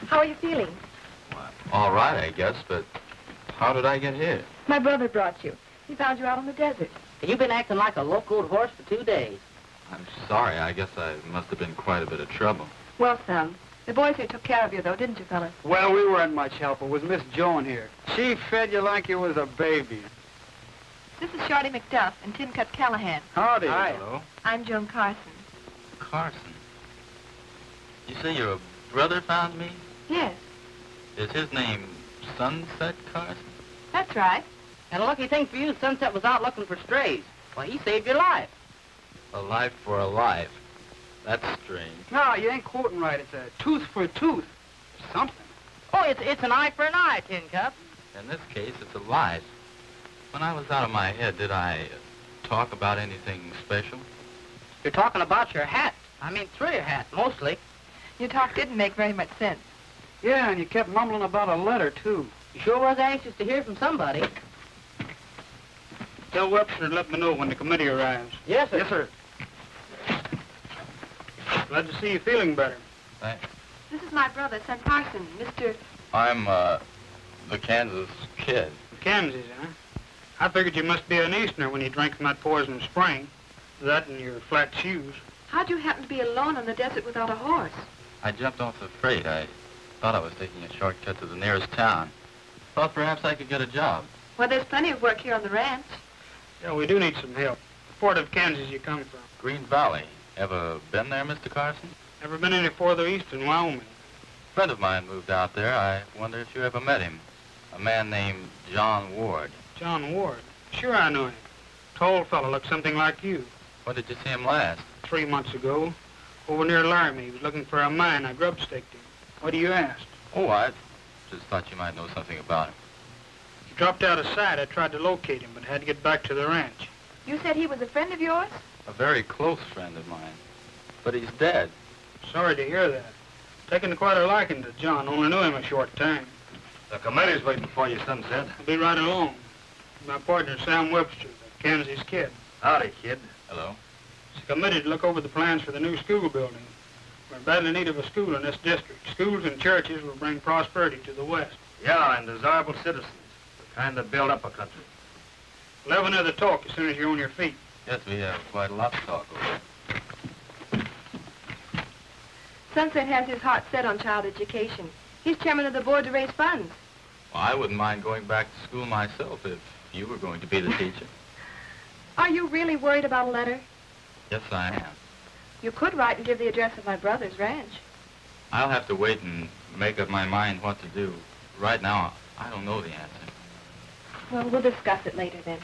How are you feeling? Well, all right, I guess, but how did I get here? My brother brought you. He found you out on the desert. You've been acting like a locoed horse for 2 days. I'm sorry. I guess I must have been quite a bit of trouble. Well, Sam, the boys here took care of you, though, didn't you, fellas? Well, we weren't much help. It was Miss Joan here. She fed you like you was a baby. This is Shorty McDuff and Tin Cup Callahan. Howdy. Hi. Hello. I'm Joan Carson. Carson. You say your brother found me? Yes, Is his name Sunset Carson? that's right. And a lucky thing for you, Sunset was out looking for strays. Well, he saved your life. A life for a life. That's strange. No, you ain't quoting right. It's a tooth for a tooth. Something. Oh, it's an eye for an eye, Tin Cup. In this case, it's a life. When I was out of my head, did I talk about anything special? You're talking about your hat. I mean, through your hat, mostly. Your talk didn't make very much sense. Yeah, and you kept mumbling about a letter, too. You sure was anxious to hear from somebody. Tell Webster to let me know when the committee arrives. Yes, sir. Yes, sir. Glad to see you feeling better. Thanks. This is my brother, son Carson, Mr. I'm, the Kansas kid. Kansas, huh? I figured you must be an Easterner when you drank from that poison spring. That and your flat shoes. How'd you happen to be alone on the desert without a horse? I jumped off the freight. I thought I was taking a shortcut to the nearest town. Thought perhaps I could get a job. Well, there's plenty of work here on the ranch. Yeah, we do need some help. What part of Kansas you come from? Green Valley. Ever been there, Mr. Carson? Never been any further east than Wyoming. A friend of mine moved out there. I wonder if you ever met him. A man named John Ward. John Ward. Sure I know him. Tall fellow, looks something like you. When did you see him last? 3 months ago. Over near Laramie. He was looking for a mine. I grub-staked him. What do you ask? Oh, I just thought you might know something about him. He dropped out of sight. I tried to locate him, but had to get back to the ranch. You said he was a friend of yours? A very close friend of mine. But he's dead. Sorry to hear that. Taken quite a liking to John. Only knew him a short time. The committee's waiting for you, Sunset. I'll be right along. My partner, Sam Webster, the Kansas kid. Howdy, kid. Hello? He's committed to look over the plans for the new school building. We're in badly need of a school in this district. Schools and churches will bring prosperity to the West. Yeah, and desirable citizens. The kind that build up a country. We'll have another talk as soon as you're on your feet. Yes, we have quite a lot to talk over. Sunset has his heart set on child education. He's chairman of the board to raise funds. Well, I wouldn't mind going back to school myself if you were going to be the teacher. Are you really worried about a letter? Yes, I am. You could write and give the address of my brother's ranch. I'll have to wait and make up my mind what to do. Right now, I don't know the answer. Well, we'll discuss it later then.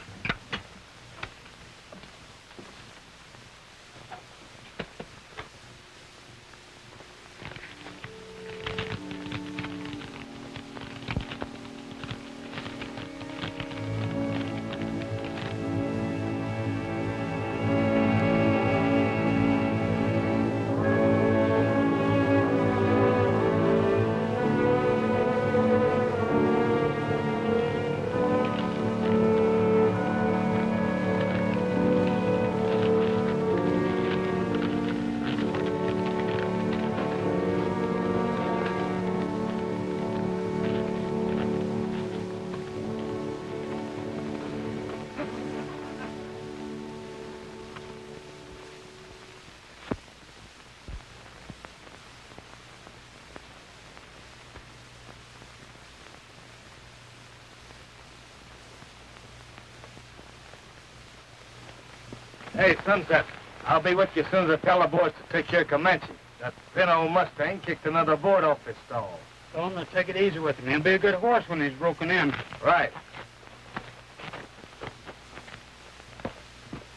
Hey, Sunset. I'll be with you as soon as I tell the boys to take care of Comanche. That thin old Mustang kicked another board off his stall. Tell him to take it easy with him. He'll be a good horse when he's broken in. Right.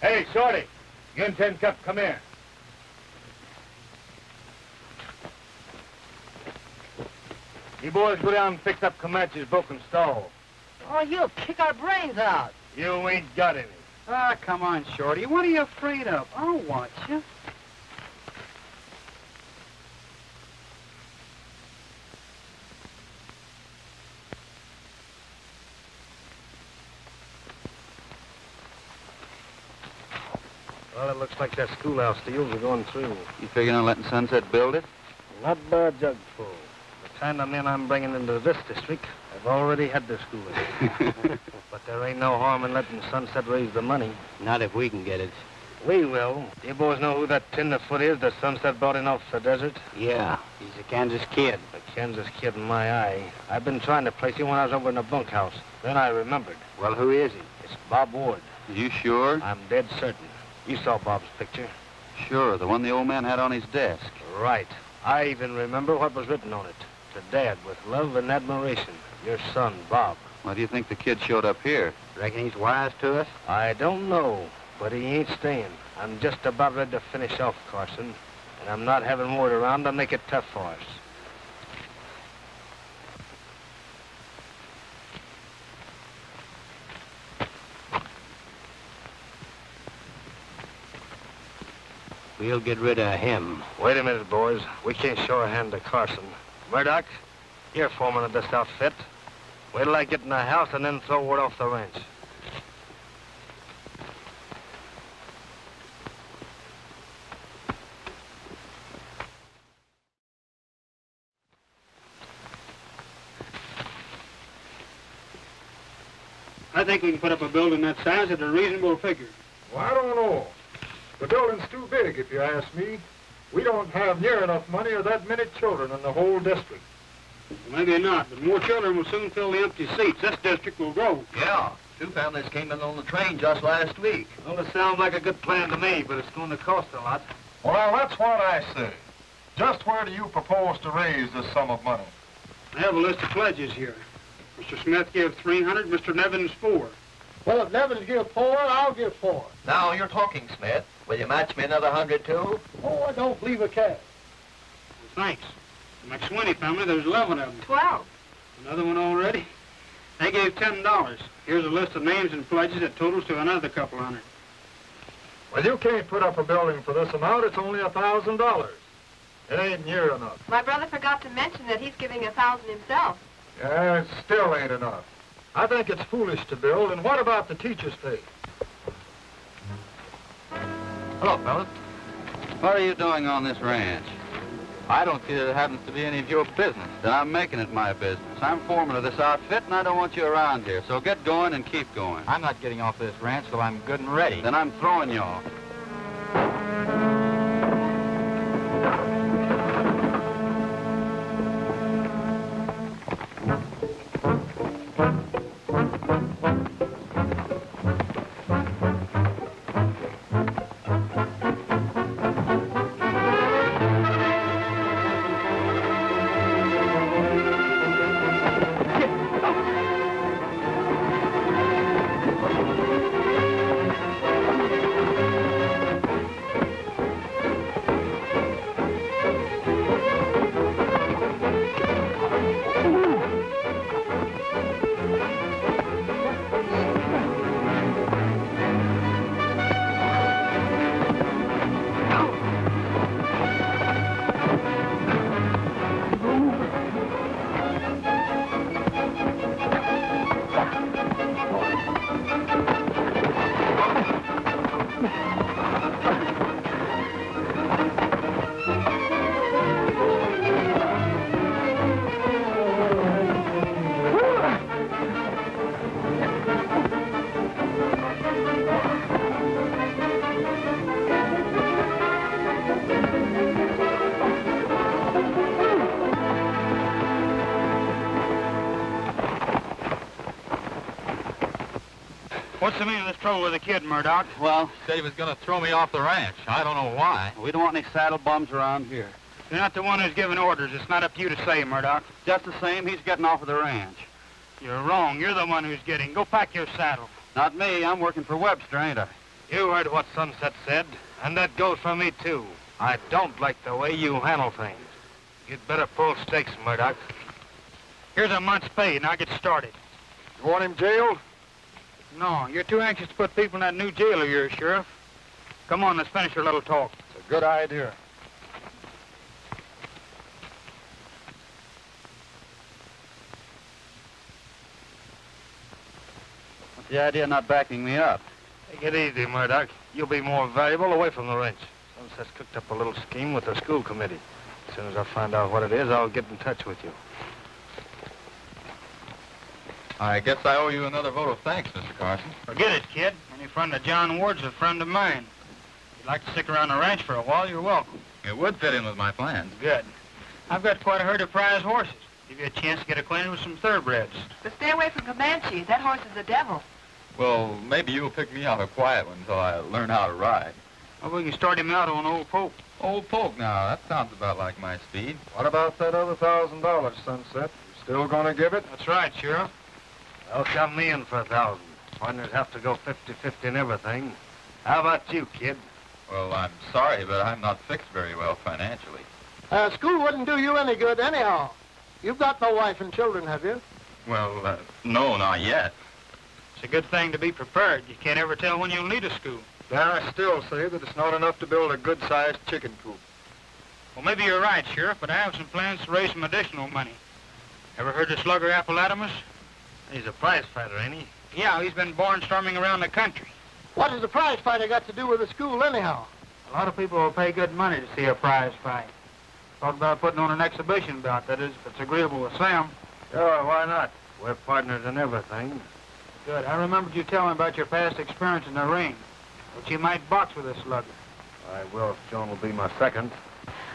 Hey, Shorty. You and Tin Cup, come here. You boys go down and fix up Comanche's broken stall. Oh, you'll kick our brains out. You ain't got any. Ah, come on, Shorty. What are you afraid of? I'll watch you. Well, it looks like that schoolhouse deals are going through. You figuring on letting Sunset build it? Not by a jugful. The kind of men I'm bringing into this district have already had their schooling. But there ain't no harm in letting Sunset raise the money. Not if we can get it. We will. You boys know who that tenderfoot is that Sunset brought in off the desert? Yeah, he's a Kansas kid. The Kansas kid in my eye. I've been trying to place him when I was over in the bunkhouse. Then I remembered. Well, who is he? It's Bob Ward. You sure? I'm dead certain. You saw Bob's picture. Sure, the one the old man had on his desk. Right. I even remember what was written on it. To Dad, with love and admiration. Your son, Bob. Why do you think the kid showed up here? Reckon he's wise to us? I don't know, but he ain't staying. I'm just about ready to finish off Carson, and I'm not having Ward around to make it tough for us. We'll get rid of him. Wait a minute, boys. We can't show a hand to Carson. Murdoch, you're foreman of this outfit. Wait till I get in the house and then throw Ward off the ranch. I think we can put up a building that size at a reasonable figure. Well, I don't know. The building's too big, if you ask me. We don't have near enough money or that many children in the whole district. Well, maybe not, but more children will soon fill the empty seats. This district will grow. Yeah, 2 families came in on the train just last week. Well, it sounds like a good plan to me, but it's going to cost a lot. Well, that's what I say. Just where do you propose to raise this sum of money? I have a list of pledges here. Mr. Smith gave 300, Mr. Nevins 4. Well, if Nevins give 4, I'll give 4. Now you're talking, Smith. Will you match me another 100, too? Oh, I don't believe a cat. Well, thanks. The McSwinney family, there's 11 of them. 12. Another one already? They gave $10. Here's a list of names and pledges that totals to another couple hundred. Well, you can't put up a building for this amount. It's only $1,000. It ain't near enough. My brother forgot to mention that he's giving 1,000 himself. Yeah, it still ain't enough. I think it's foolish to build. And what about the teacher's pay? Hello, fellas. What are you doing on this ranch? I don't see that it happens to be any of your business. Then I'm making it my business. I'm foreman of this outfit, and I don't want you around here. So get going and keep going. I'm not getting off this ranch till I'm good and ready. Then I'm throwing you off. What's the meaning of this trouble with the kid, Murdoch? Well, said he was going to throw me off the ranch. I don't know why. We don't want any saddle bums around here. You're not the one who's giving orders. It's not up to you to say, Murdoch. Just the same, he's getting off of the ranch. You're wrong. You're the one who's getting. Go pack your saddle. Not me. I'm working for Webster, ain't I? You heard what Sunset said, and that goes for me, too. I don't like the way you handle things. You'd better pull stakes, Murdoch. Here's a month's pay. Now get started. You want him jailed? No, you're too anxious to put people in that new jail of yours, Sheriff. Come on, let's finish your little talk. It's a good idea. What's the idea of not backing me up? Take it easy, Murdoch. You'll be more valuable away from the ranch. Sunset's cooked up a little scheme with the school committee. As soon as I find out what it is, I'll get in touch with you. I guess I owe you another vote of thanks, Mr. Carson. Forget it, kid. Any friend of John Ward's a friend of mine. If you'd like to stick around the ranch for a while, you're welcome. It would fit in with my plans. Good. I've got quite a herd of prize horses. Give you a chance to get acquainted with some thoroughbreds. But stay away from Comanche. That horse is a devil. Well, maybe you'll pick me out a quiet one until I learn how to ride. Well, we can start him out on Old Pope. Old Poke now, that sounds about like my speed. What about that other $1,000, Sunset? You still gonna give it? That's right, Sheriff. They'll come me in for 1,000. Partners have to go 50-50 in everything. How about you, kid? Well, I'm sorry, but I'm not fixed very well financially. School wouldn't do you any good anyhow. You've got no wife and children, have you? Well, no, not yet. It's a good thing to be prepared. You can't ever tell when you'll need a school. Then I still say that it's not enough to build a good-sized chicken coop. Well, maybe you're right, Sheriff, but I have some plans to raise some additional money. Ever heard of Slugger Appollatomus? He's a prize fighter, ain't he? Yeah, he's been barnstorming around the country. What has the prize fighter got to do with the school anyhow? A lot of people will pay good money to see a prize fight. Talk about putting on an exhibition bout, that is, if it's agreeable with Sam. Sure, why not? We're partners in everything. Good. I remembered you telling about your past experience in the ring. But you might box with a slugger. I will if Joan will be my second.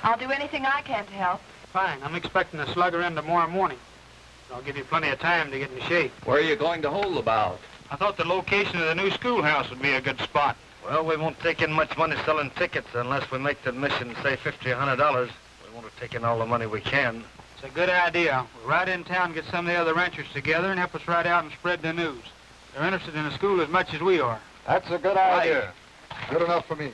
I'll do anything I can to help. Fine. I'm expecting a slugger in tomorrow morning. I'll give you plenty of time to get in shape. Where are you going to hold the bout? I thought the location of the new schoolhouse would be a good spot. Well, we won't take in much money selling tickets unless we make the admission, say, $50 or $100. We want to take in all the money we can. It's a good idea. We'll ride in town, get some of the other ranchers together, and help us ride out and spread the news. They're interested in the school as much as we are. That's a good idea. Good enough for me.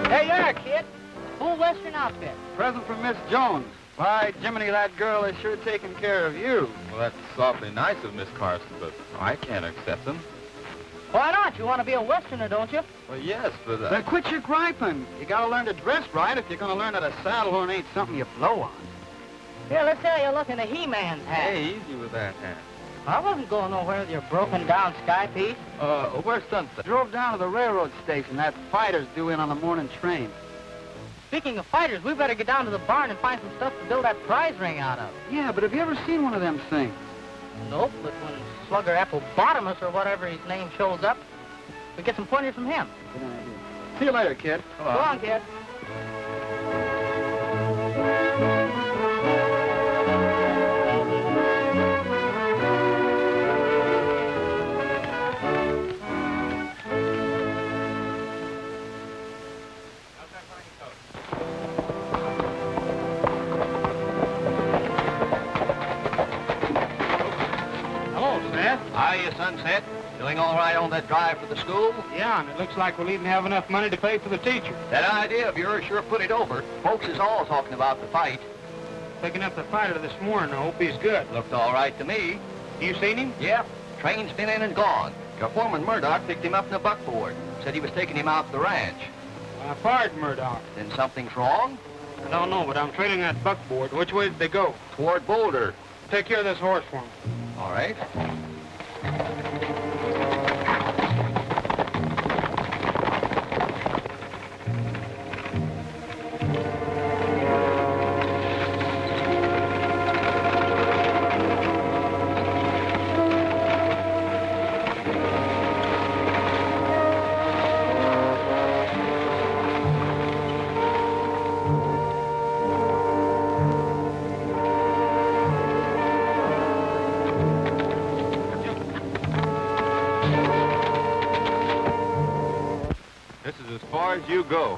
Hey, there, kid. Full Western outfit. Present from Miss Jones. Why, Jiminy, that girl is sure taking care of you. Well, that's awfully nice of Miss Carson, but I can't accept them. Why not? You want to be a Westerner, don't you? Well, yes, but... Then quit your griping. You gotta learn to dress right if you're gonna learn that a saddle horn ain't something you blow on. Here, let's say you look in the He-Man's hat. Hey, easy with that hat. I wasn't going nowhere with your broken-down sky piece. Where's Sunset? Drove down to the railroad station. That fighter's due in on the morning train. Speaking of fighters, we better get down to the barn and find some stuff to build that prize ring out of. Yeah, but have you ever seen one of them things? Nope, but when Slugger Applebottomus or whatever his name shows up, we get some pointers from him. Good idea. See you later, kid. Go on, kid. Hello, Smith. Hiya, Sunset. Doing all right on that drive for the school? Yeah, and it looks like we'll even have enough money to pay for the teacher. That idea of yours sure put it over. Folks is all talking about the fight. Picking up the fighter this morning. I hope he's good. Looked all right to me. You seen him? Yep. Train's been in and gone. Your foreman Murdoch picked him up in a buckboard. Said he was taking him out to the ranch. I fired Murdoch. Then something's wrong? I don't know, but I'm trailing that buckboard. Which way did they go? Toward Boulder. Take care of this horse for me. All right. This is as far as you go.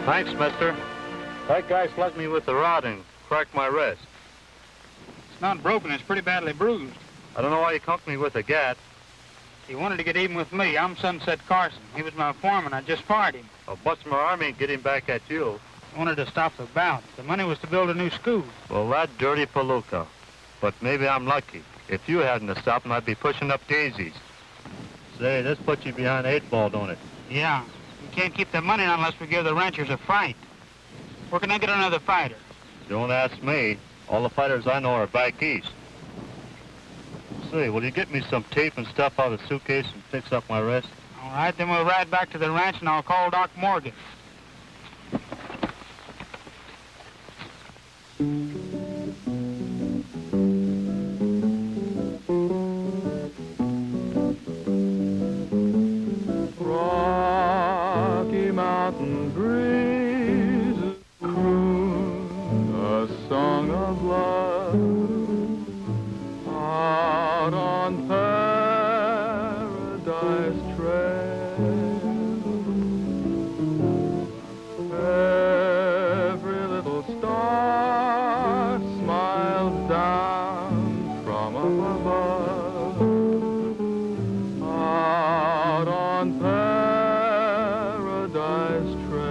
Thanks, mister. That guy slugged me with the rod and cracked my wrist. It's not broken. It's pretty badly bruised. I don't know why you conked me with a gat. He wanted to get even with me. I'm Sunset Carson. He was my foreman. I just fired him. I'll bust my army and get him back at you. I wanted to stop the bout. The money was to build a new school. Well, that dirty palooka. But maybe I'm lucky. If you hadn't have stopped him, I'd be pushing up daisies. Say, this puts you behind the 8 ball, don't it? Yeah. We can't keep the money unless we give the ranchers a fight. Where can I get another fighter? Don't ask me. All the fighters I know are back east. Say, will you get me some tape and stuff out of the suitcase and fix up my wrist. All right, then we'll ride back to the ranch and I'll call Doc Morgan. Rocky Mountain breezes croon a song of love out on Paradise Trail. Every little star smiles down from up above out on Paradise Trail.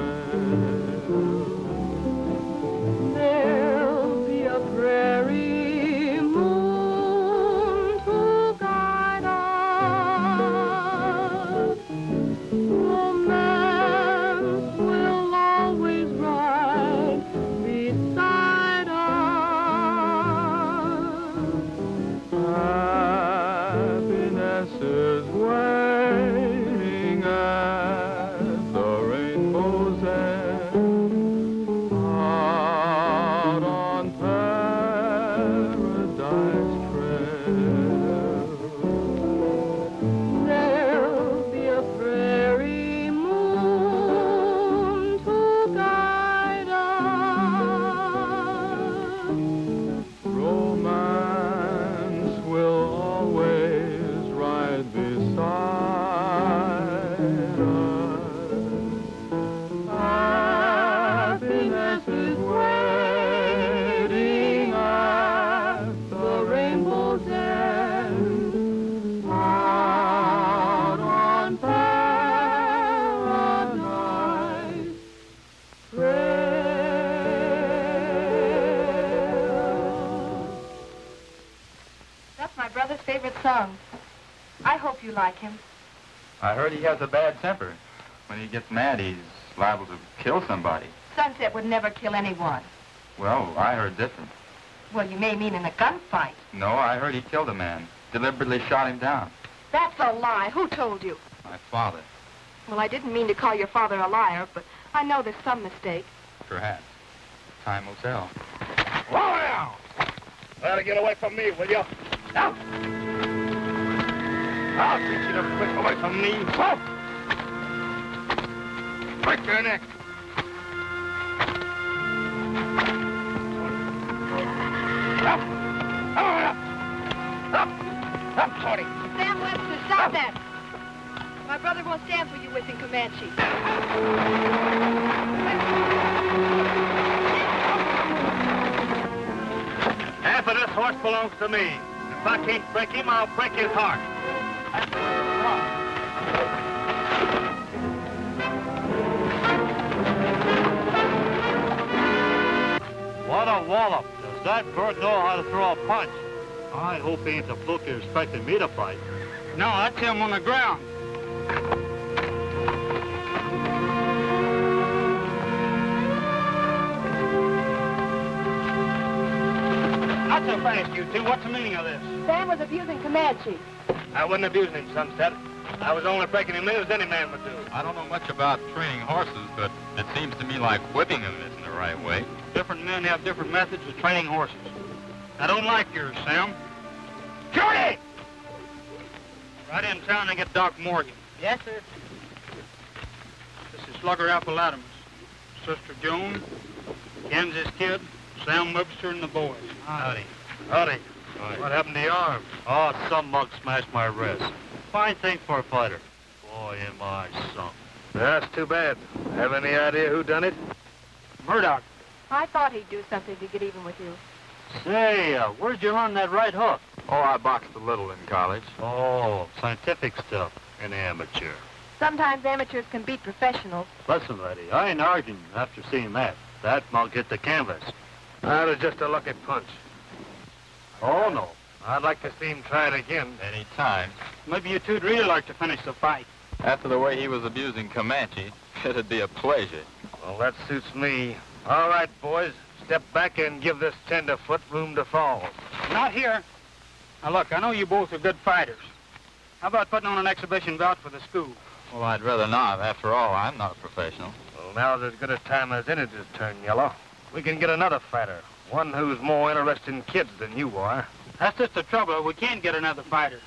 There'll be a prairie moon to guide us. Romance will always ride beside us. Happiness is waiting at the rainbow's end out on Paradise Trail. There'll be a prairie moon to guide us. Romance will always ride beside us. Happiness is waiting at the rainbow's end out on Paradise Trail. That's my brother's favorite song. I hope you like him. I heard he has a bad temper. When he gets mad, he's liable to kill somebody. Sunset would never kill anyone. Well, I heard different. Well, you may mean in a gunfight. No, I heard he killed a man. Deliberately shot him down. That's a lie. Who told you? My father, Well, I didn't mean to call your father a liar, but I know there's some mistake. perhaps. Time will tell. Whoa now! Try to get away from me, will you? Now! I'll teach you to break away from me. Whoa! Break your neck. Up! Up! Up, Shorty! Sam Webster, stop that! My brother won't stand for you whipping Comanche. Half of this horse belongs to me. If I can't break him, I'll break his heart. What a wallop. Does that bird know how to throw a punch? I hope he ain't the fluke you're expecting me to fight. No, that's him on the ground. Not so fast, you two. What's the meaning of this? Sam was abusing Comanche. I wasn't abusing him, Sunset. I was only breaking him in as any man would do. I don't know much about training horses, but it seems to me like whipping them isn't the right way. Different men have different methods of training horses. I don't like yours, Sam. Shorty! Right in town and get Doc Morgan. Yes, sir. This is Slugger Apple Adams, Sister Joan, Kansas Kid, Sam Webster, and the boys. Howdy. Howdy. What happened to your arm? Oh, some mug smashed my wrist. Fine thing for a fighter. Boy, am I sunk. That's too bad. Have any idea who done it? Murdoch. I thought he'd do something to get even with you. Say, where'd you learn that right hook? Oh, I boxed a little in college. Oh, scientific stuff. An amateur. Sometimes amateurs can beat professionals. Listen, lady, I ain't arguing after seeing that. That mug hit the canvas. That was just a lucky punch. Oh, no. I'd like to see him try it again. Any time. Maybe you two'd really like to finish the fight. After the way he was abusing Comanche, it'd be a pleasure. Well, that suits me. All right, boys. Step back and give this tenderfoot room to fall. Not here. Now, look, I know you both are good fighters. How about putting on an exhibition bout for the school? Well, I'd rather not. After all, I'm not a professional. Well, now's as good a time as any to turn yellow. We can get another fighter, one who's more interested in kids than you are. That's just the trouble. We can't get another fighter.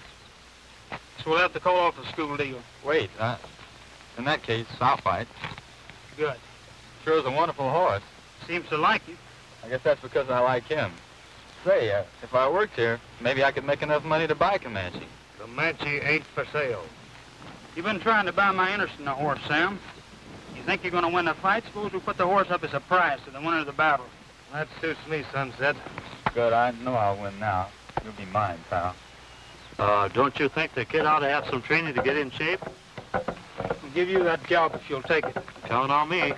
So we'll have to call off the school deal. Wait, in that case, I'll fight. Good. Sure is a wonderful horse. Seems to like you. I guess that's because I like him. Say, if I worked here, maybe I could make enough money to buy Comanche. Comanche ain't for sale. You've been trying to buy my interest in the horse, Sam. You think you're going to win the fight? Suppose we put the horse up as a prize to the winner of the battle. That suits me, Sunset. Good, I know I'll win now. You'll be mine, pal. Don't you think the kid ought to have some training to get in shape? I'll give you that job if you'll take it. Count on me.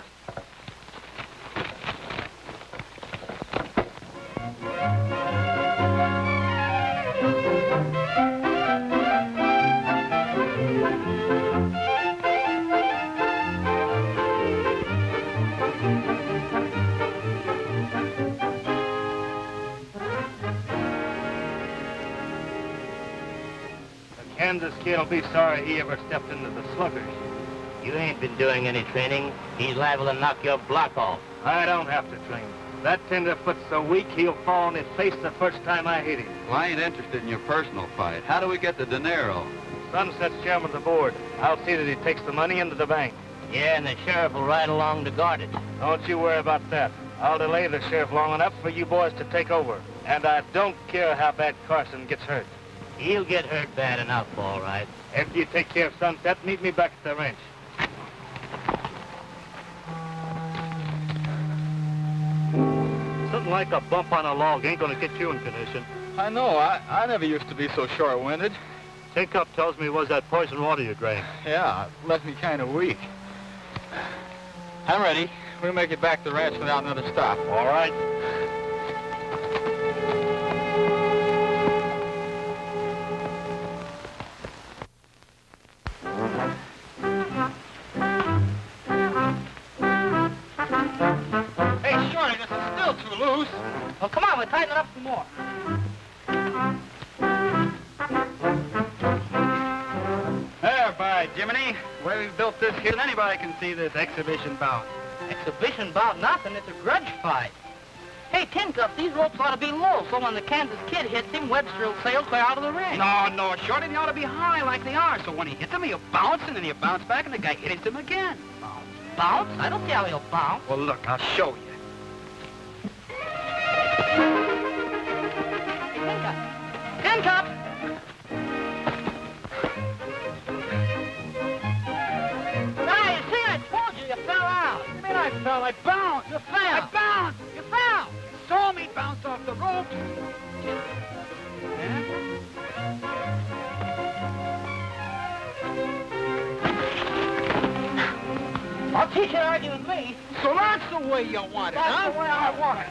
Kansas kid'll be sorry he ever stepped into the sluggers. You ain't been doing any training. He's liable to knock your block off. I don't have to train. That tenderfoot's so weak, he'll fall on his face the first time I hit him. Well, I ain't interested in your personal fight. How do we get the dinero? Sunset's chairman of the board. I'll see that he takes the money into the bank. Yeah, and the sheriff will ride along to guard it. Don't you worry about that. I'll delay the sheriff long enough for you boys to take over. And I don't care how bad Carson gets hurt. He'll get hurt bad enough, all right. After you take care of Sunset, meet me back at the ranch. Something like a bump on a log ain't gonna get you in condition. I know. I never used to be so short-winded. Take up tells me it was that poison water you drank. Yeah, it left me kind of weak. I'm ready. We'll make it back to the ranch without another stop. All right. Hey, Shorty, this is still too loose. Well, come on, we'll tighten it up some more. There, by Jiminy. The way we've built this kid, anybody can see this exhibition bout. Exhibition bout nothing. It's a grudge fight. Hey, Tin Cup, these ropes ought to be low, so when the Kansas kid hits him, Webster will sail clear out of the ring. No, Shorty, they ought to be high like they are. So when he hits him, he'll bounce, and then he'll bounce back, and the guy hits him again. Bounce? I don't see how he'll bounce. Well, look, I'll show you. Tin Cup! Now, you see, I told you fell out. What do you mean I fell? I bounced. You fell. I bounced. You fell. You saw me bounce off the rope. I'll teach you to argue with me. So that's the way you want it, That's huh? the way I want it.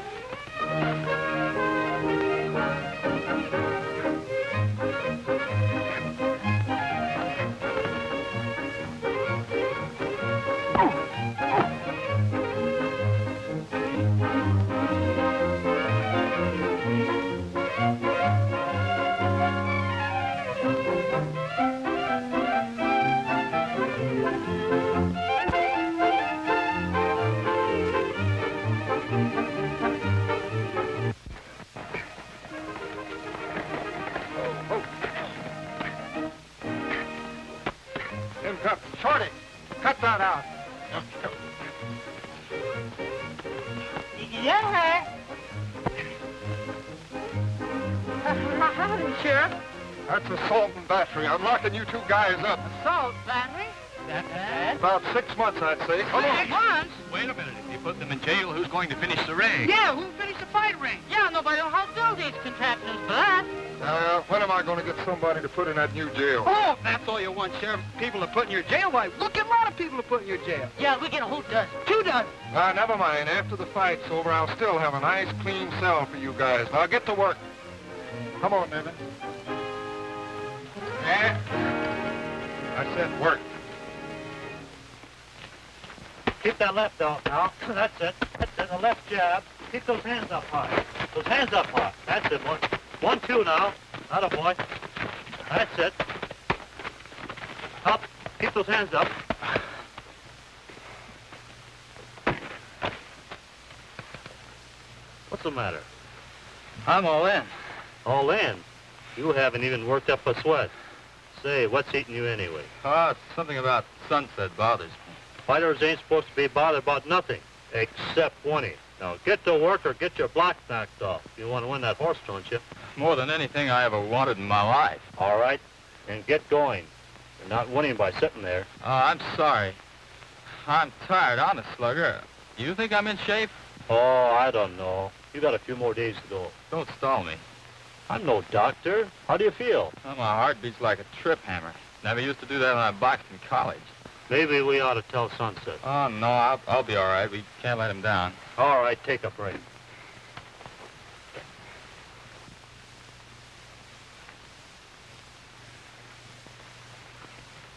Shorty, cut that out. Yeah. Howdy, Sheriff. That's assault and battery. I'm locking you two guys up. Assault, battery? About 6 months, I'd say. Come on. 6 months? Wait a minute. If you put them in jail, who's going to finish the ring? Yeah, who'll finish the fight ring? Yeah, nobody knows how to build these contraptions for that. When am I going to get somebody to put in that new jail? Oh, if that's all you want, Sheriff. People to put in your jail. Why, look at a lot of people to put in your jail. Yeah, we get a who does. 2 dozen. Never mind. After the fight's over, I'll still have a nice, clean cell for you guys. Now get to work. Come on, Nevin. I said work. Keep that left off now. That's it. That's it. The left jab. Keep those hands up high. Those hands up high. That's it, boy. 1, 2 now. Atta boy. That's it. Keep those hands up. What's the matter? I'm all in. All in? You haven't even worked up a sweat. Say, what's eating you anyway? Something about sunset bothers me. Fighters ain't supposed to be bothered about nothing, except winning. Now, get to work or get your block knocked off. You want to win that horse, don't you? More than anything I ever wanted in my life. All right, and get going. You're not winning by sitting there. I'm sorry. I'm tired, honest, Slugger. You think I'm in shape? Oh, I don't know. You got a few more days to go. Don't stall me. I'm no doctor. How do you feel? Well, my heart beats like a trip hammer. Never used to do that when I boxed in college. Maybe we ought to tell Sunset. Oh, no, I'll be all right. We can't let him down. All right, take a break.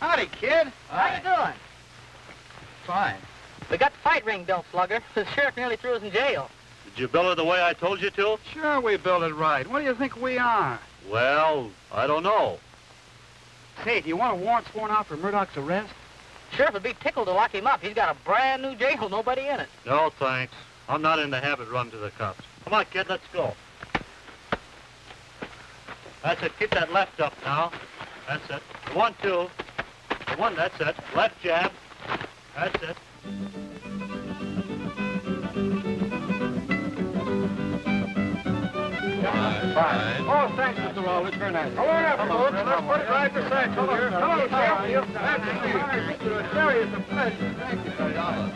Howdy, kid. How you doing? Fine. We got the fight ring built, Slugger. The sheriff nearly threw us in jail. Did you build it the way I told you to? Sure we built it right. What do you think we are? Well, I don't know. Say, do you want a warrant sworn out for Murdoch's arrest? Sheriff would be tickled to lock him up. He's got a brand new jail, nobody in it. No, thanks. I'm not in the habit of running to the cops. Come on, kid, let's go. That's it. Keep that left up now. That's it. The 1, 2. The 1, that's it. Left jab. That's it. Fine. Oh, thanks, Mr. Rowley. Very nice. Come on up, folks. Let's put it right beside you here. Hello, Sheriff. That's it. Sherry, it's a pleasure. Thank you very much.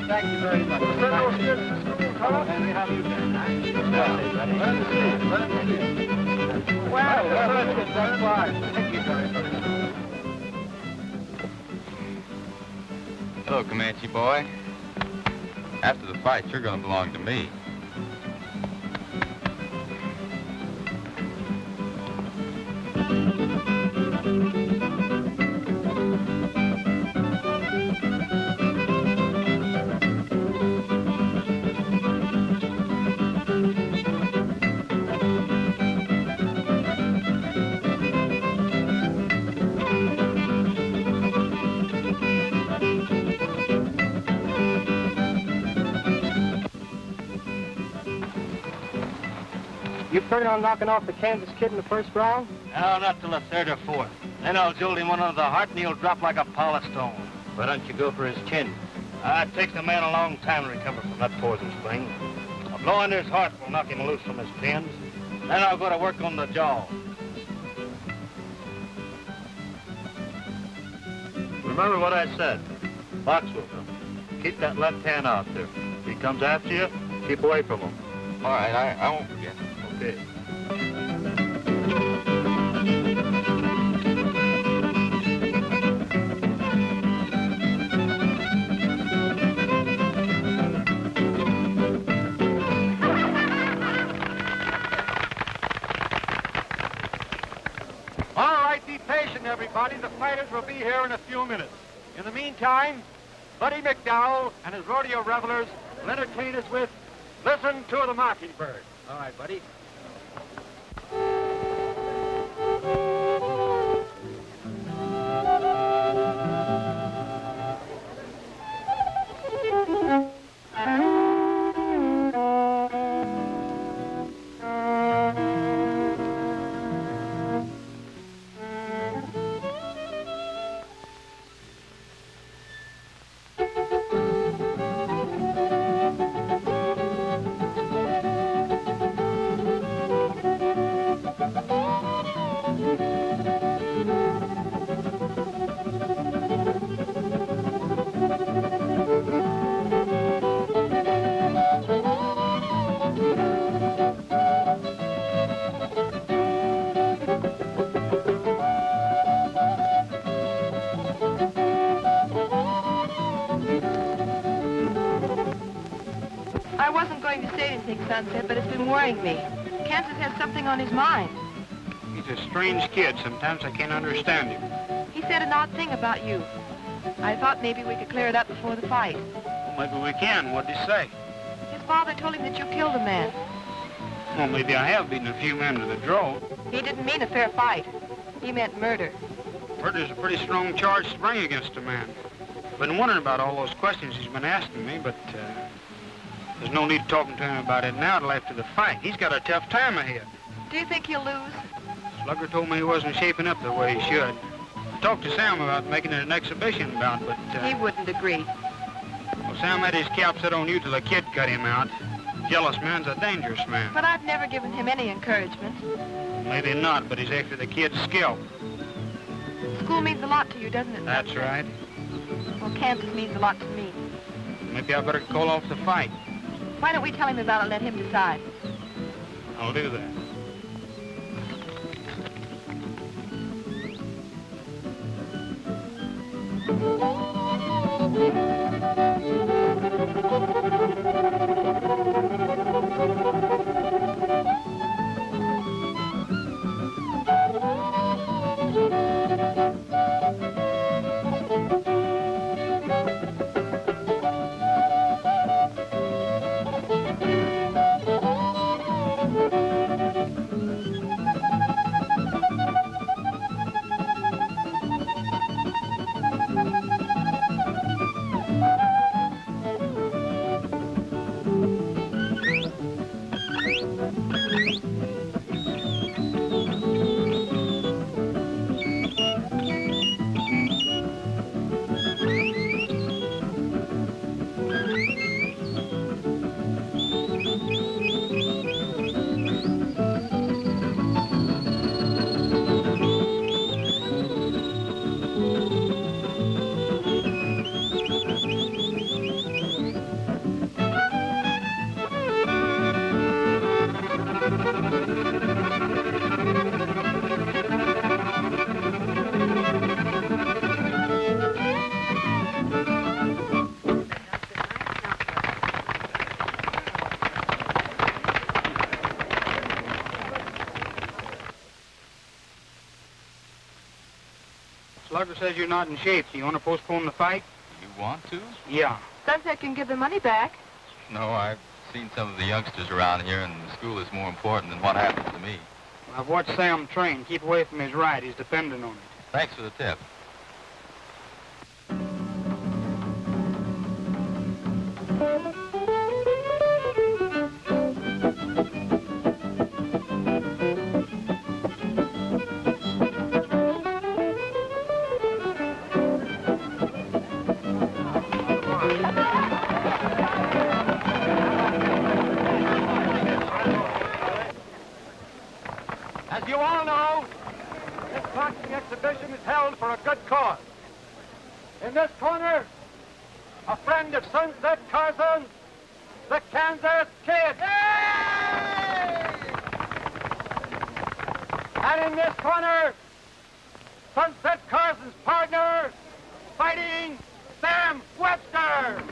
Thank you very much. And how you been? Well, that's fine. Thank you very much. Hello, Comanche boy. After the fight, you're going to belong to me. You planning on knocking off the Kansas kid in the first round? No, not till the 3rd or 4th. Then I'll jolt him one under the heart and he'll drop like a polished stone. Why don't you go for his chin? It takes a man a long time to recover from that poison spring. A blow under his heart will knock him loose from his pins. Then I'll go to work on the jaw. Remember what I said. Box with him. Keep that left hand out there. If he comes after you, keep away from him. All right, I won't forget. Okay. All right, be patient, everybody. The fighters will be here in a few minutes. In the meantime, Buddy McDowell and his rodeo revelers will entertain us with Listen to the Mockingbird. All right, buddy. I wasn't going to say anything, Sunset, but it's been worrying me. Kansas has something on his mind. He's a strange kid. Sometimes I can't understand him. He said an odd thing about you. I thought maybe we could clear it up before the fight. Well, maybe we can. What'd he say? His father told him that you killed a man. Well, maybe I have beaten a few men to the draw. He didn't mean a fair fight. He meant murder. Murder's a pretty strong charge to bring against a man. I've been wondering about all those questions he's been asking me, but there's no need talking to him about it now till after the fight. He's got a tough time ahead. Do you think he'll lose? Slugger told me he wasn't shaping up the way he should. I talked to Sam about making it an exhibition bout, but... He wouldn't agree. Well, Sam had his cap set on you till the kid cut him out. Jealous man's a dangerous man. But I've never given him any encouragement. Maybe not, but he's after the kid's skill. School means a lot to you, doesn't it? That's right. Well, Kansas means a lot to me. Maybe I better call off the fight. Why don't we tell him about it and let him decide? I'll do that. Slugger says you're not in shape. Do you want to postpone the fight? You want to? Yeah. Sunset can give the money back. No, I've seen some of the youngsters around here, and the school is more important than what happens to me. I've watched Sam train. Keep away from his right. He's dependent on it. Thanks for the tip. As you all know, this boxing exhibition is held for a good cause. In this corner, a friend of Sunset Carson, the Kansas Kid. And in this corner, Sunset Carson's partner, fighting Sam Webster.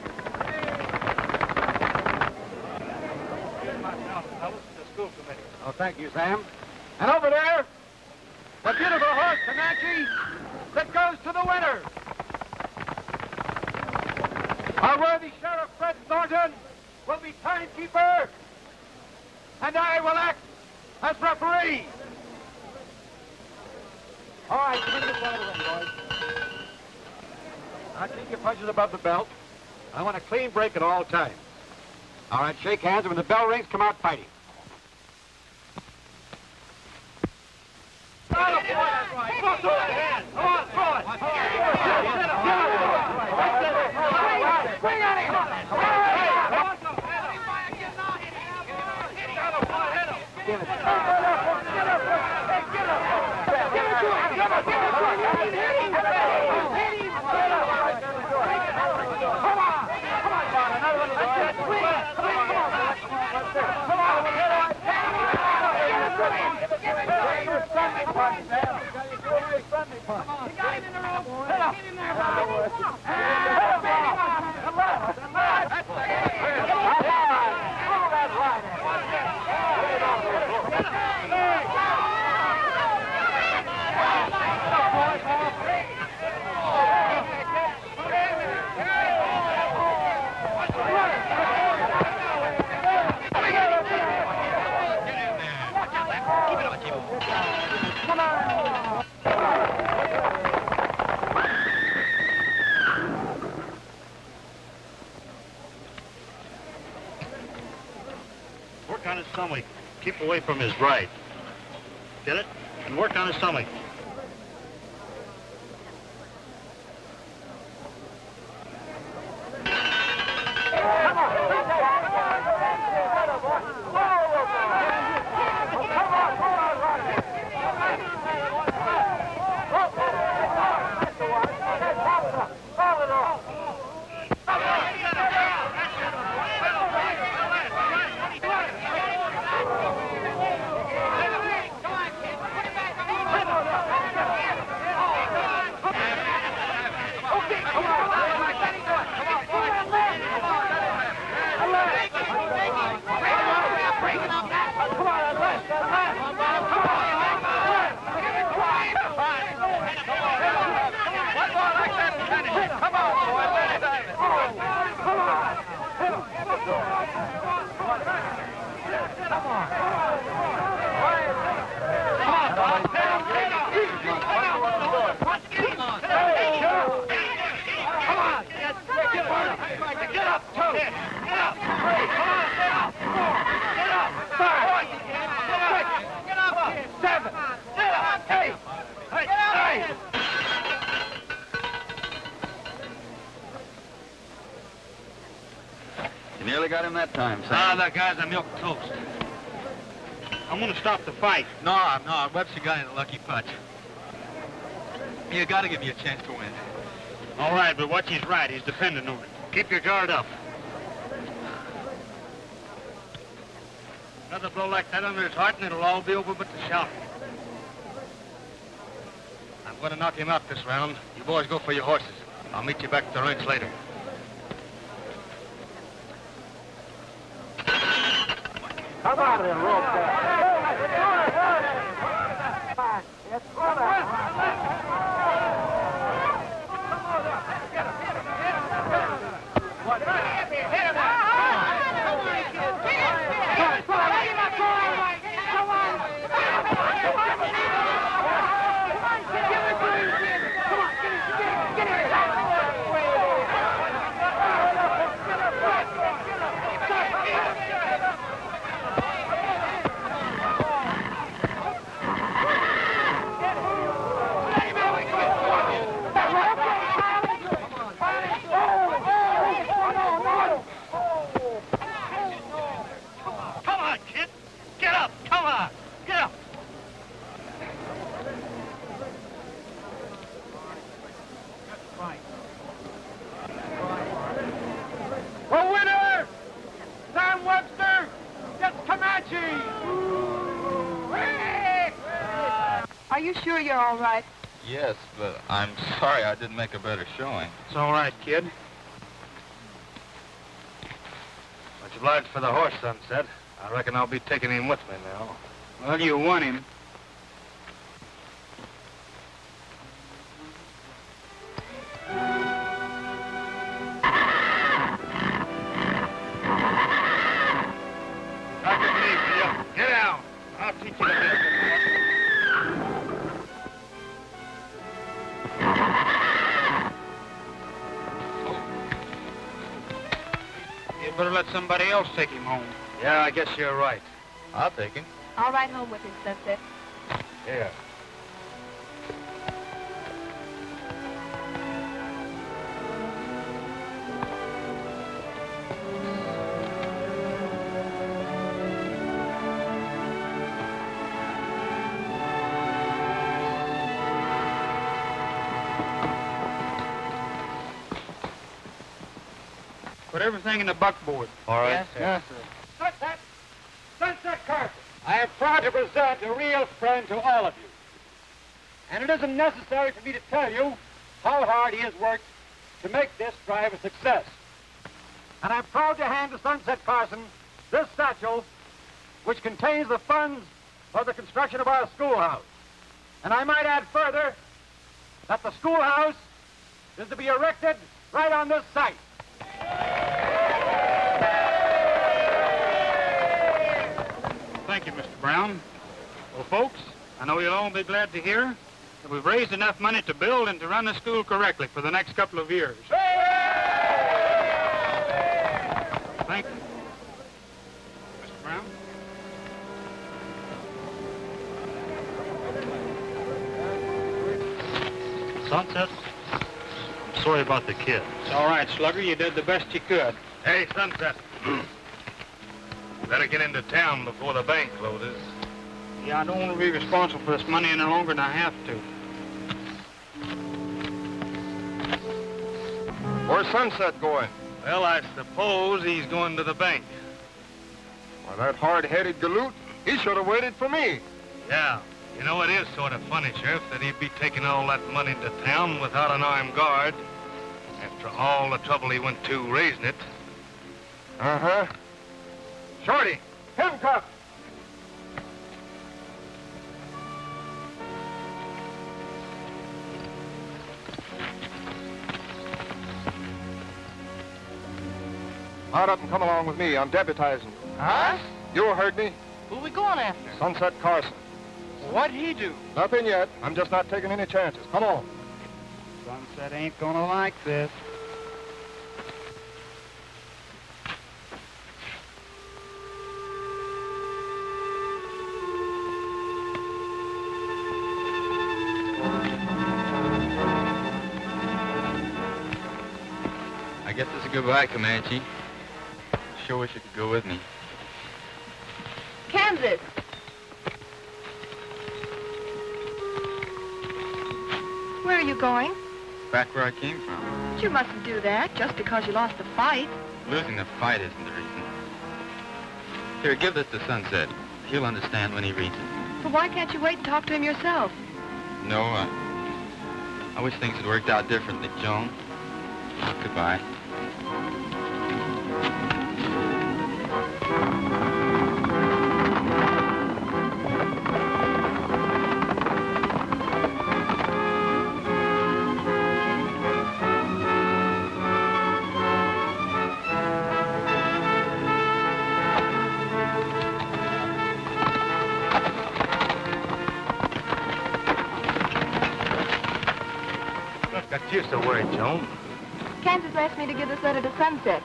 Oh, thank you, Sam. And over there, the beautiful horse, Comanche, that goes to the winner. Our worthy Sheriff Fred Thornton will be timekeeper, and I will act as referee. All right, bring this out of the ring, boys. Now, keep your punches above the belt. I want a clean break at all times. All right, shake hands, and when the bell rings, come out fighting. Work on his stomach. Keep away from his right. Get it? And work on his stomach. You nearly got him that time, Sam. Ah, that guy's a milk toast. I'm gonna stop the fight. No, Webster got in a lucky punch. You gotta give me a chance to win. All right, but watch his right. He's dependent on it. Keep your guard up. Another blow like that under his heart and it'll all be over but the shout. I'm gonna knock him out this round. You boys go for your horses. I'll meet you back at the ranch later. Come on in, rope Are you sure you're all right? Yes, but I'm sorry I didn't make a better showing. It's all right, kid. Much obliged for the horse, Sunset. I reckon I'll be taking him with me now. Well, you won him. Talk with me, will you? Get down. I'll teach you the business. You better let somebody else take him home. Yeah, I guess you're right. I'll take him. I'll ride home with him, Sunset. Here. Put everything in the buckboard. All right. Yes, sir. Sunset Carson, I am proud to present a real friend to all of you. And it isn't necessary for me to tell you how hard he has worked to make this drive a success. And I'm proud to hand to Sunset Carson this satchel, which contains the funds for the construction of our schoolhouse. And I might add further that the schoolhouse is to be erected right on this site. Thank you, Mr. Brown. Well, folks, I know you'll all be glad to hear that we've raised enough money to build and to run the school correctly for the next couple of years. Thank you. Mr. Brown? Sunset, I'm sorry about the kid. It's all right, Slugger. You did the best you could. Hey, Sunset. Better get into town before the bank closes. Yeah, I don't want to be responsible for this money any longer than I have to. Where's Sunset going? Well, I suppose he's going to the bank. Why, that hard-headed galoot, he should have waited for me. Yeah. You know, it is sort of funny, Sheriff, that he'd be taking all that money to town without an armed guard after all the trouble he went to raising it. Uh-huh. Shorty, handcuff! Mount up and come along with me. I'm deputizing. Huh? You heard me. Who we going after? Sunset Carson. What'd he do? Nothing yet. I'm just not taking any chances. Come on. Sunset ain't gonna like this. I guess it's a goodbye, Comanche. Sure wish you could go with me. Kansas. Where are you going? Back where I came from. You mustn't do that just because you lost the fight. Losing the fight isn't the reason. Here, give this to Sunset. He'll understand when he reads it. But why can't you wait and talk to him yourself? No, I wish things had worked out differently, Joan. Goodbye. Got used to worry, Joan. Kansas asked me to give this letter to Sunset.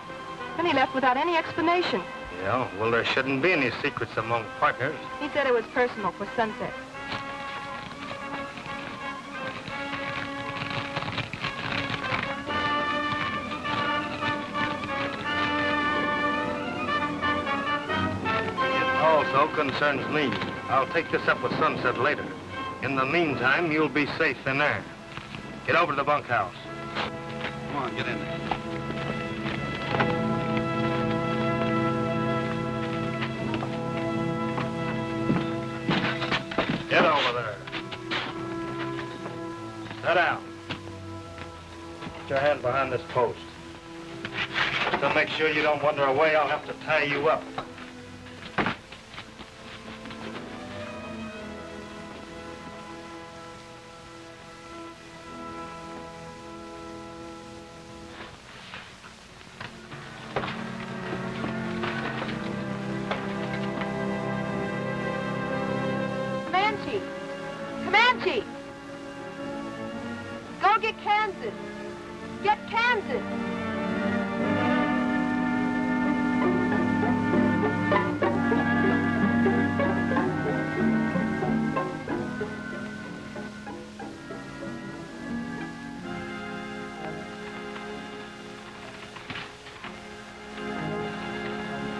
Then he left without any explanation. Yeah, well, there shouldn't be any secrets among partners. He said it was personal for Sunset. It also concerns me. I'll take this up with Sunset later. In the meantime, you'll be safe in there. Get over to the bunkhouse. Come on, get in there. Get over there. Sit down. Put your hand behind this post. To make sure you don't wander away, I'll have to tie you up. Comanche! Go get Kansas! Get Kansas!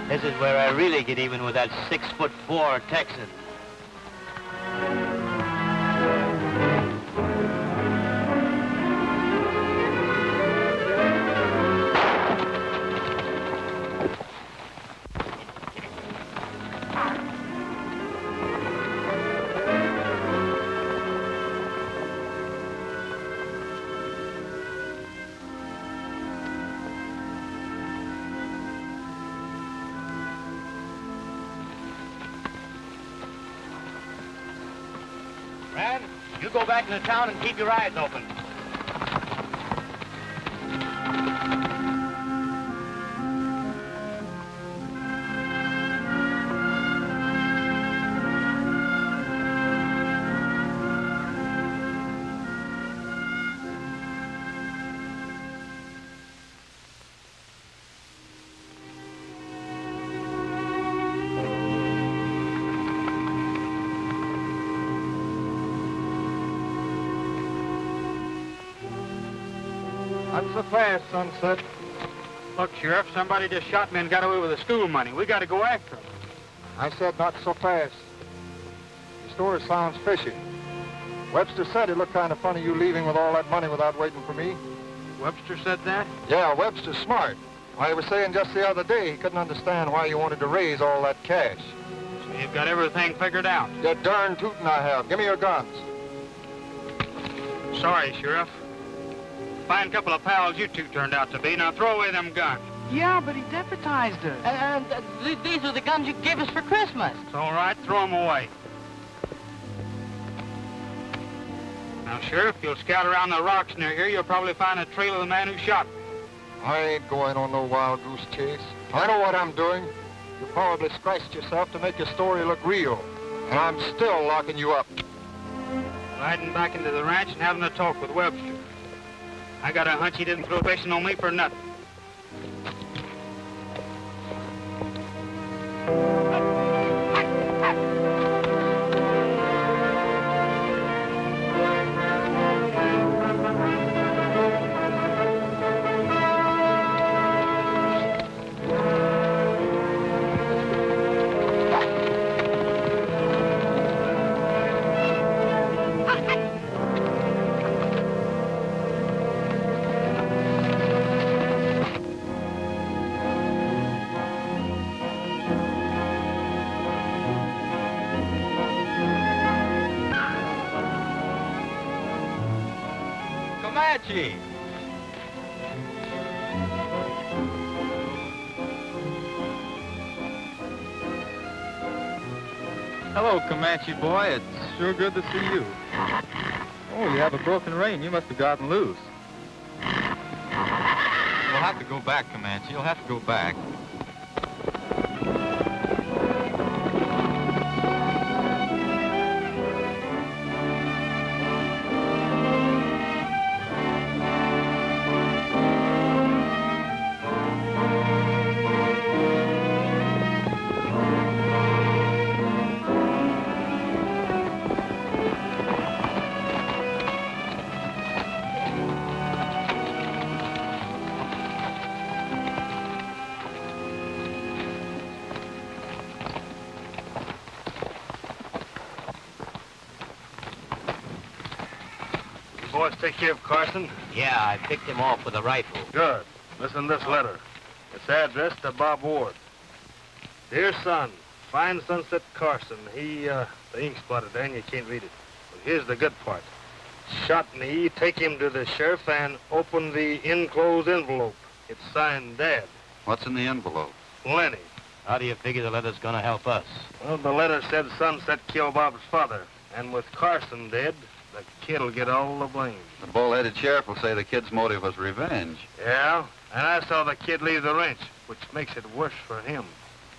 This is where I really get even with that 6'4" Texan. Brad, you go back into town and keep your eyes open. Not so fast, Sunset. Look, Sheriff, somebody just shot me and got away with the school money. We got to go after him. I said not so fast. Your story sounds fishy. Webster said it looked kind of funny you leaving with all that money without waiting for me. Webster said that? Yeah, Webster's smart. Why, he was saying just the other day he couldn't understand why you wanted to raise all that cash. So you've got everything figured out. You're darn tootin' I have. Give me your guns. Sorry, Sheriff. Fine couple of pals you two turned out to be. Now throw away them guns. Yeah, but he deputized us. And these are the guns you gave us for Christmas. It's all right. Throw them away. Now, Sheriff, you'll scout around the rocks near here. You'll probably find a trail of the man who shot me. I ain't going on no wild goose chase. I know what I'm doing. You probably scratched yourself to make your story look real. And I'm still locking you up. Riding back into the ranch and having a talk with Webster. I got a hunch he didn't throw fishing on me for nothing. Comanche! Hello, Comanche boy. It's sure good to see you. Oh, you have a broken rein. You must have gotten loose. You'll have to go back, Comanche. You'll have to go back. Boys take care of Carson? Yeah, I picked him off with a rifle. Good. Listen to this letter. It's addressed to Bob Ward. Dear son, find Sunset Carson. The ink's blotted there and you can't read it. But here's the good part. Shot me, take him to the sheriff and open the enclosed envelope. It's signed Dad. What's in the envelope? Plenty. How do you figure the letter's gonna help us? Well, the letter said Sunset killed Bob's father. And with Carson dead, the kid'll get all the blame. The bull-headed sheriff will say the kid's motive was revenge. Yeah, and I saw the kid leave the ranch, which makes it worse for him.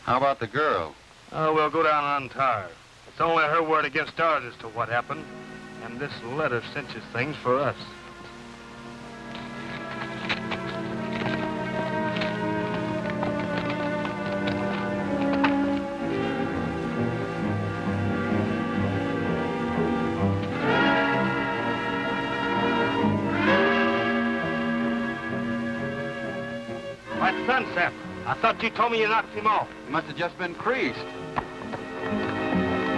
How about the girl? Oh, we'll go down and untie her. It's only her word against ours as to what happened. And this letter cinches things for us. Why, Sunset, I thought you told me you knocked him off. He must have just been creased.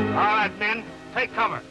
All right, men, take cover.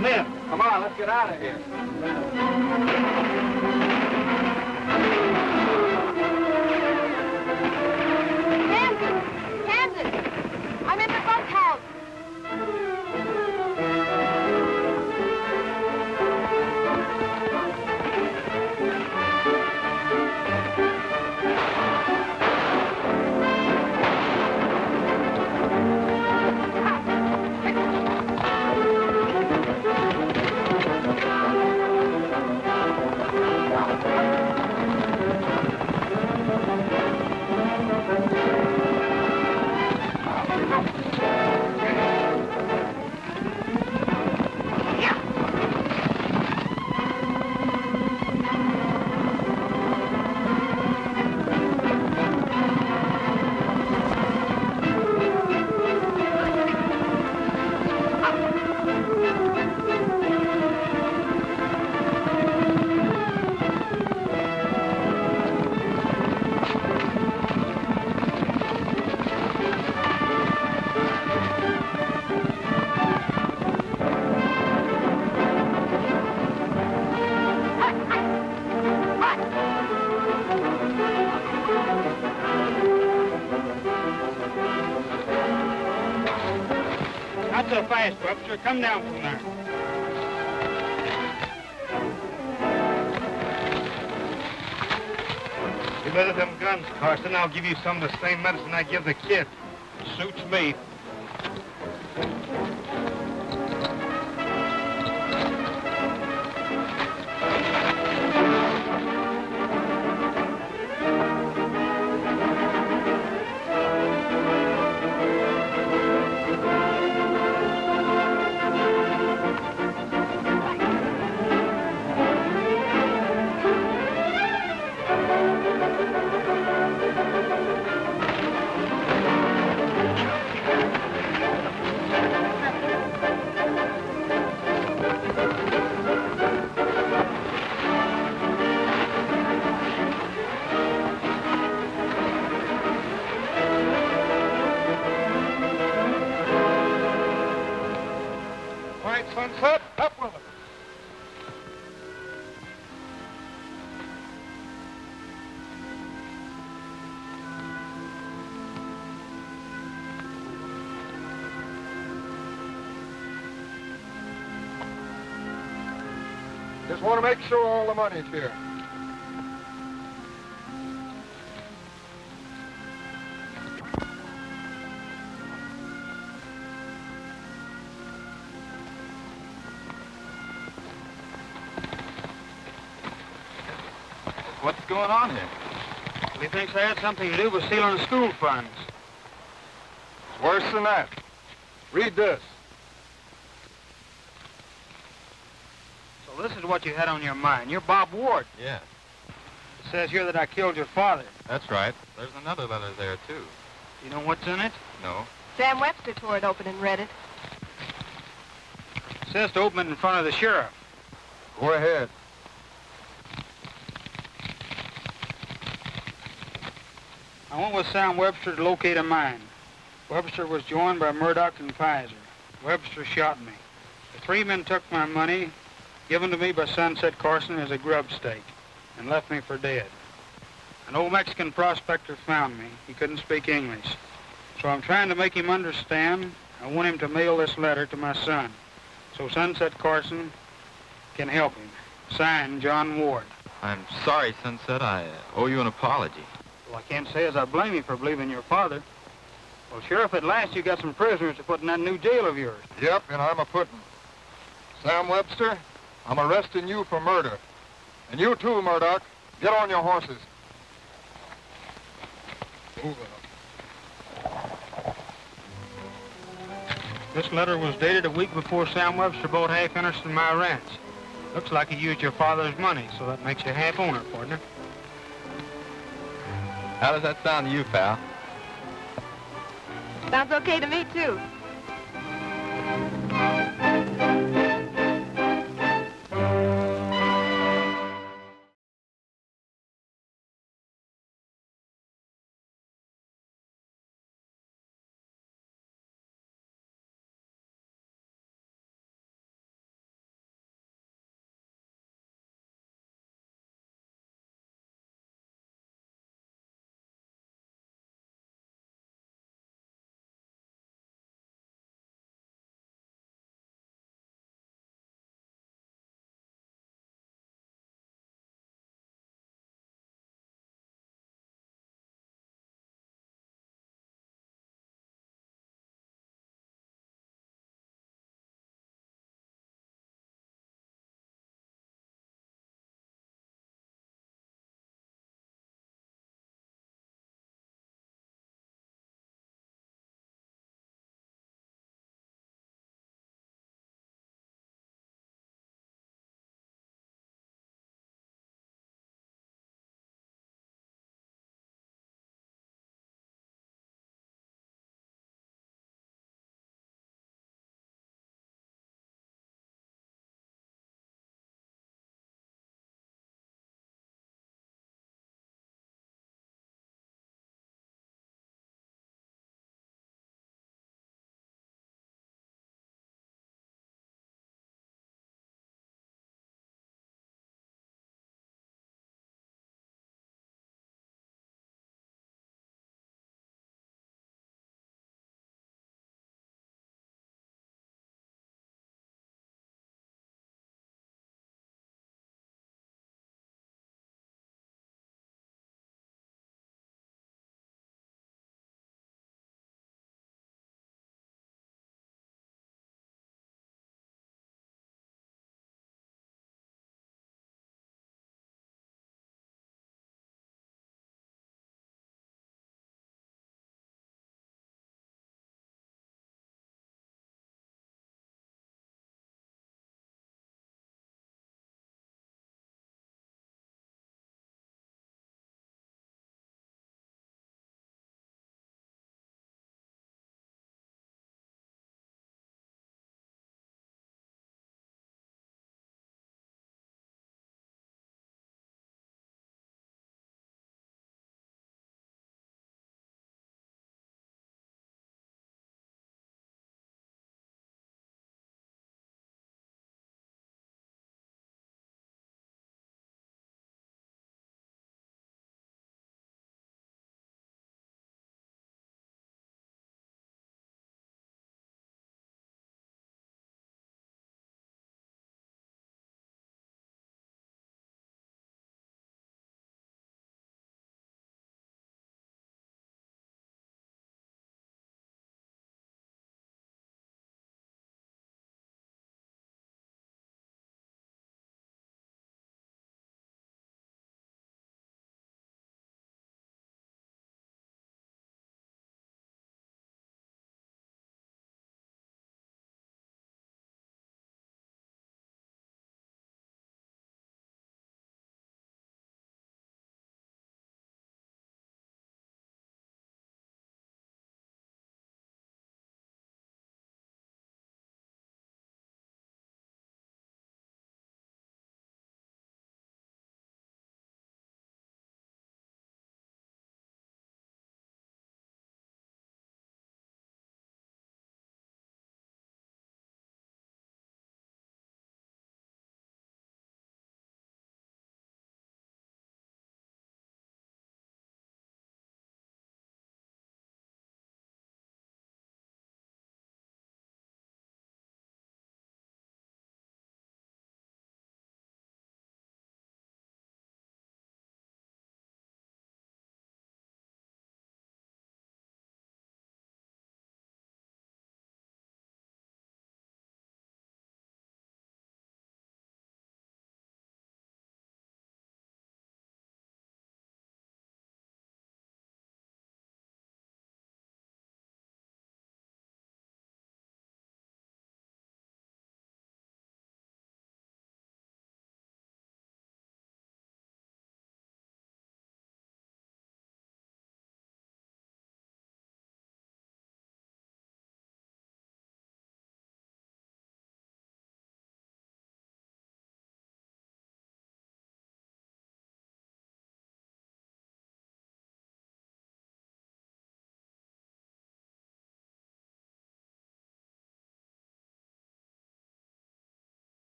Men, come on, let's get out of here. Not so fast, Webster. Come down from there. Get rid of them guns, Carson. I'll give you some of the same medicine I give the kid. Suits me. Sunset, up with it. Just want to make sure all the money's here. What's going on here? He thinks I had something to do with stealing the school funds. It's worse than that. Read this. So this is what you had on your mind. You're Bob Ward. Yeah, It says here that I killed your father. that's right. There's another letter there, too. You know what's in it? No. Sam Webster tore it open and read it. It says to open it in front of the sheriff. Go ahead. I went with Sam Webster to locate a mine. Webster was joined by Murdoch and Pfizer. Webster shot me. The three men took my money, given to me by Sunset Carson as a grub stake, and left me for dead. An old Mexican prospector found me. He couldn't speak English. So I'm trying to make him understand. I want him to mail this letter to my son, so Sunset Carson can help him. Signed, John Ward. I'm sorry, Sunset. I owe you an apology. Well, I can't say as I blame you for believing your father. Well, Sheriff, at last you got some prisoners to put in that new jail of yours. Yep, and I'm a-putting. Sam Webster, I'm arresting you for murder. And you too, Murdoch. Get on your horses. Move up. This letter was dated a week before Sam Webster bought half interest in my ranch. Looks like he used your father's money, so that makes you half owner, partner. How does that sound to you, pal? Sounds okay to me, too.